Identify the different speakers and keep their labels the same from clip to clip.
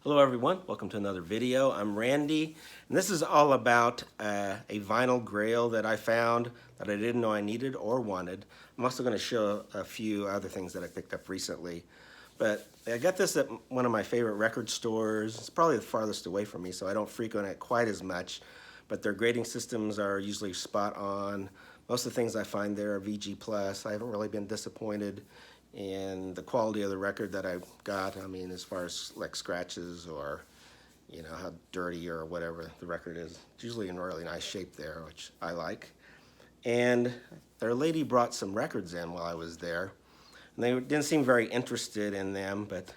Speaker 1: Hello everyone, welcome to another video. I'm Randy, and this is all about a vinyl grail that I found that I didn't know I needed or wanted. I'm also going to show a few other things that I picked up recently. But I got this at one of my favorite record stores. It's probably the farthest away from me, so I don't frequent it quite as much. But their grading systems are usually spot on. Most of the things I find there are VG+. I haven't really been disappointed in the quality of the record that I got. I mean, as far as like scratches or, you know, how dirty or whatever the record is. It's usually in really nice shape there, which I like. And their lady brought some records in while I was there. And they didn't seem very interested in them, but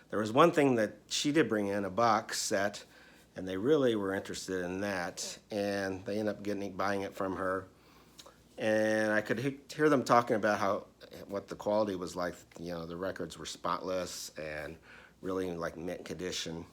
Speaker 1: there was one thing that she did bring in, a box set, and they really were interested in that. And they ended up buying it from her. And I could hear them talking about what the quality was like. You know, the records were spotless and really in like mint condition.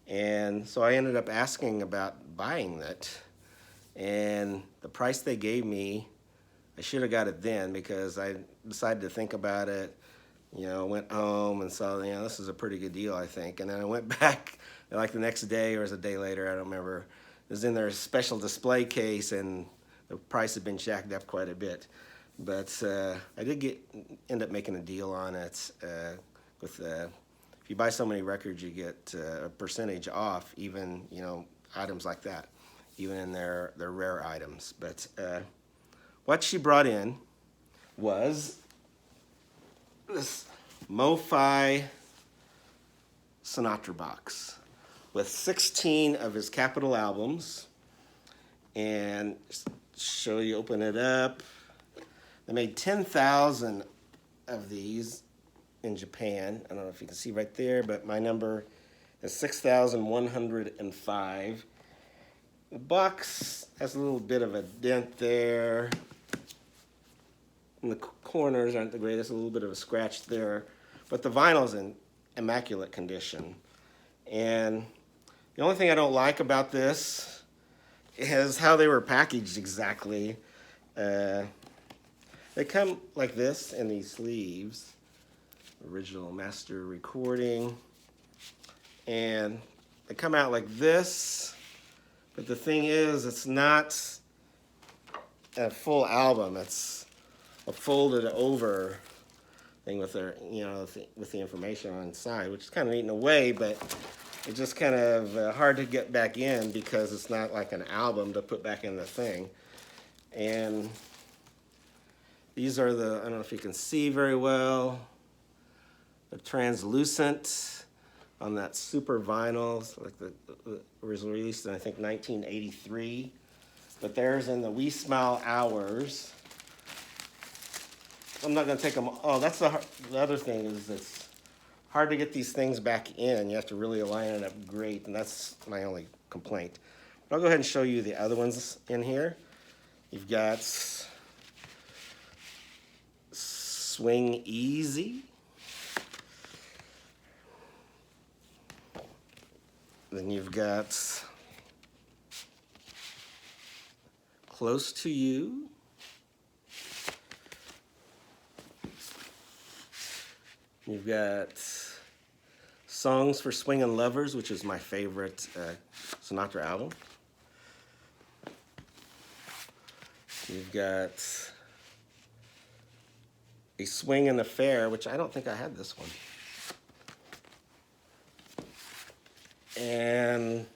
Speaker 1: And so I ended up asking about buying it. And the price they gave me, I should have got it then because I decided to think about it. You know, went home and saw, you know, this is a pretty good deal, I think. And then I went back like the next day or it was a day later, I don't remember. It was in their special display case and the price had been jacked up quite a bit. But I did end up making a deal on it with if you buy so many records, you get a percentage off, even, you know, items like that, even in their rare items. But what she brought in was this MoFi Sinatra box with 16 of his Capitol albums. And show you, open it up. They made 10,000 of these in Japan. I don't know if you can see right there, but my number is 6,105. The box has a little bit of a dent there. And the corners aren't the greatest, a little bit of a scratch there. But the vinyl's in immaculate condition. And the only thing I don't like about this is how they were packaged exactly. They come like this in these sleeves. Original master recording. And they come out like this. But the thing is, it's not a full album. It's a folded over thing with their, you know, with the information on the side, which is kind of neat in a way, but it's just kind of hard to get back in because it's not like an album to put back in the thing. And these are I don't know if you can see very well, they're translucent on that super vinyl, like it was released in I think 1983. But there's in the We Smile Hours. I'm not going to take them. Oh, that's the other thing is it's hard to get these things back in. You have to really line it up great, and that's my only complaint. But I'll go ahead and show you the other ones in here. You've got Swing Easy. Then you've got Close to You. You've got Songs for Swingin' Lovers, which is my favorite Sinatra album. You've got A Swingin' Affair, which I don't think I had this one. And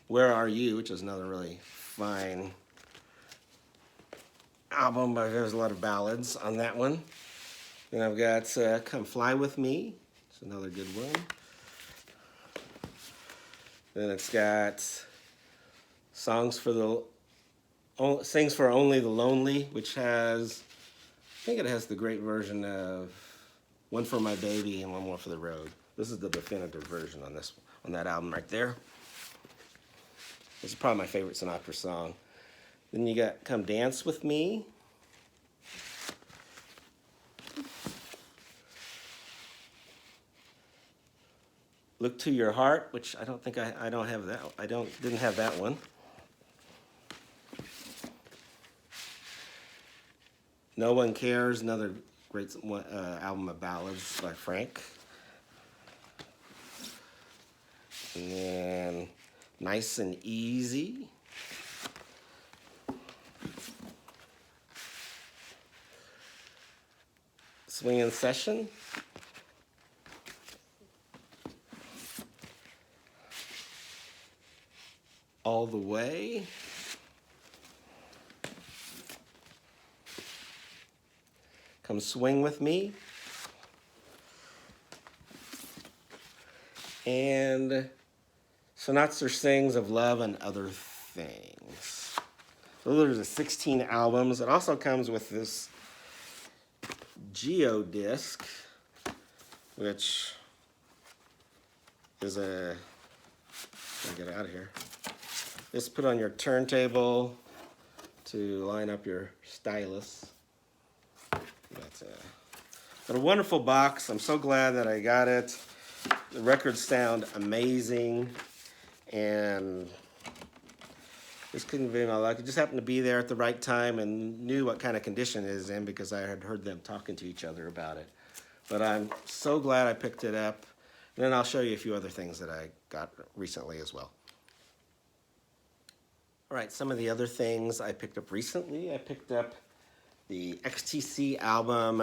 Speaker 1: Where Are You, which is another really fine album, but there's a lot of ballads on that one. Then I've got Come Fly With Me. It's another good one. Then it's got Sings for Only the Lonely, which has, I think it has the great version of One for My Baby and One More for the Road. This is the definitive version on that album right there. This is probably my favorite Sinatra song. Then you got Come Dance With Me. Look to Your Heart, which I don't think I don't have that. Didn't have that one. No One Cares, another great album of ballads by Frank. And nice and easy. Swinging session. All the way. Come swing with me. And Sinatra Sings of Love and Other Things. So those are the 16 albums. It also comes with this Geo disc, which is a, let me get it out of here. Just put on your turntable to line up your stylus. But a wonderful box. I'm so glad that I got it. The records sound amazing, and this couldn't be my luck. It just happened to be there at the right time and knew what kind of condition it is in because I had heard them talking to each other about it. But I'm so glad I picked it up. And then I'll show you a few other things that I got recently as well. All right, some of the other things I picked up recently. I picked up the XTC album,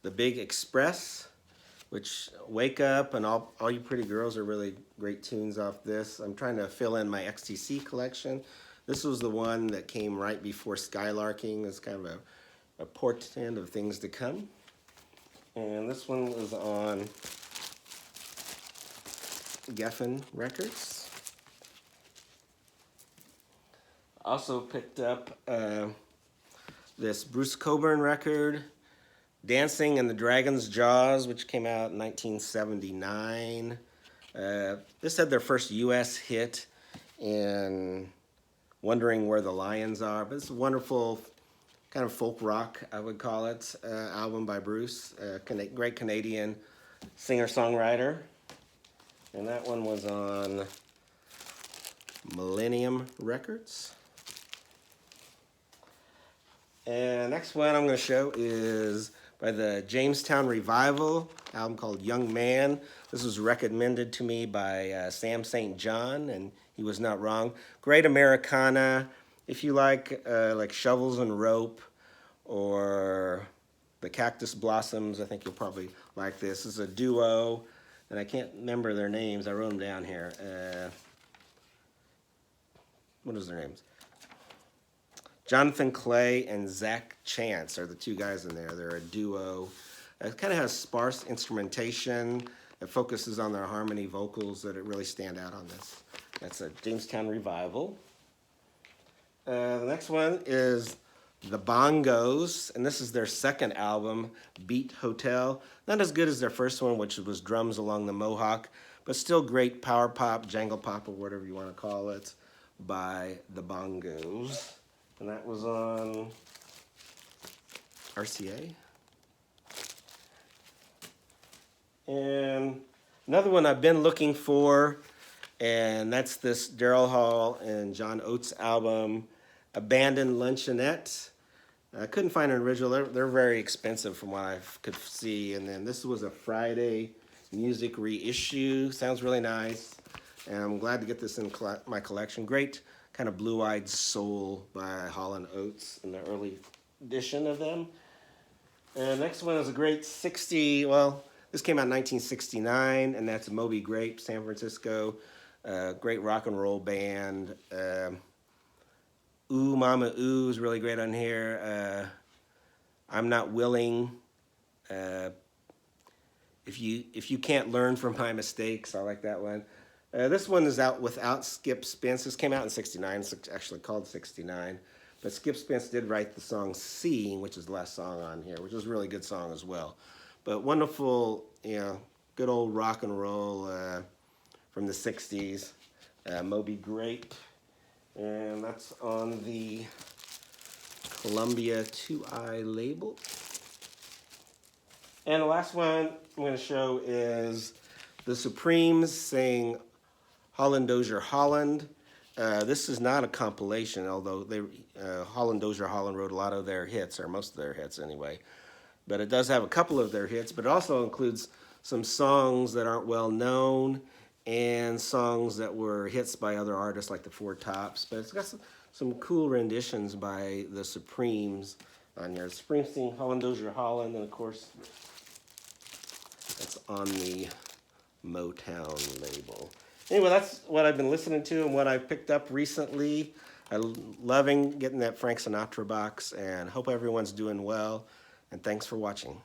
Speaker 1: The Big Express, which Wake Up and All You Pretty Girls are really great tunes off this. I'm trying to fill in my XTC collection. This was the one that came right before Skylarking. It's kind of a portent of things to come. And this one was on Geffen Records. Also picked up this Bruce Cockburn record, Dancing in the Dragon's Jaws, which came out in 1979. This had their first U.S. hit in Wondering Where the Lions Are, but it's a wonderful kind of folk rock, I would call it, album by Bruce, great Canadian singer-songwriter. And that one was on Millennium Records. And next one I'm going to show is by the Jamestown Revival, album called Young Man. This was recommended to me by Sam St. John, and he was not wrong. Great Americana. If you like Shovels and Rope or the Cactus Blossoms, I think you'll probably like this. This is a duo, and I can't remember their names. I wrote them down here. What is their names? Jonathan Clay and Zach Chance are the two guys in there. They're a duo. It kind of has sparse instrumentation. It focuses on their harmony vocals that really stand out on this. That's a Jamestown Revival. The next one is The Bongos, and this is their second album, Beat Hotel. Not as good as their first one, which was Drums Along the Mohawk, but still great power pop, jangle pop, or whatever you want to call it, by The Bongos. And that was on RCA. And another one I've been looking for, and that's this Daryl Hall and John Oates album, Abandoned Luncheonette. I couldn't find an original. They're very expensive from what I could see. And then this was a Friday music reissue. Sounds really nice. And I'm glad to get this in my collection. Great kind of blue-eyed soul by Hall and Oates in the early edition of them. And next one is a great this came out in 1969, and that's Moby Grape, San Francisco. Great rock and roll band. Ooh Mama Ooh is really great on here. I'm Not Willing. If you can't learn from my mistakes, I like that one. This one is out without Skip Spence. This came out in 69. It's actually called 69. But Skip Spence did write the song Seeing, which is the last song on here, which is a really good song as well. But wonderful, good old rock and roll from the 60s. Moby Grape. And that's on the Columbia 2i label. And the last one I'm going to show is the Supremes sing Holland Dozier Holland. This is not a compilation, although Holland Dozier Holland wrote a lot of their hits, or most of their hits anyway. But it does have a couple of their hits, but it also includes some songs that aren't well known and songs that were hits by other artists like the Four Tops. But it's got some cool renditions by the Supremes on here. Springsteen, Holland Dozier Holland, and of course, it's on the Motown label. Anyway, that's what I've been listening to and what I picked up recently. I'm loving getting that Frank Sinatra box, and hope everyone's doing well. And thanks for watching.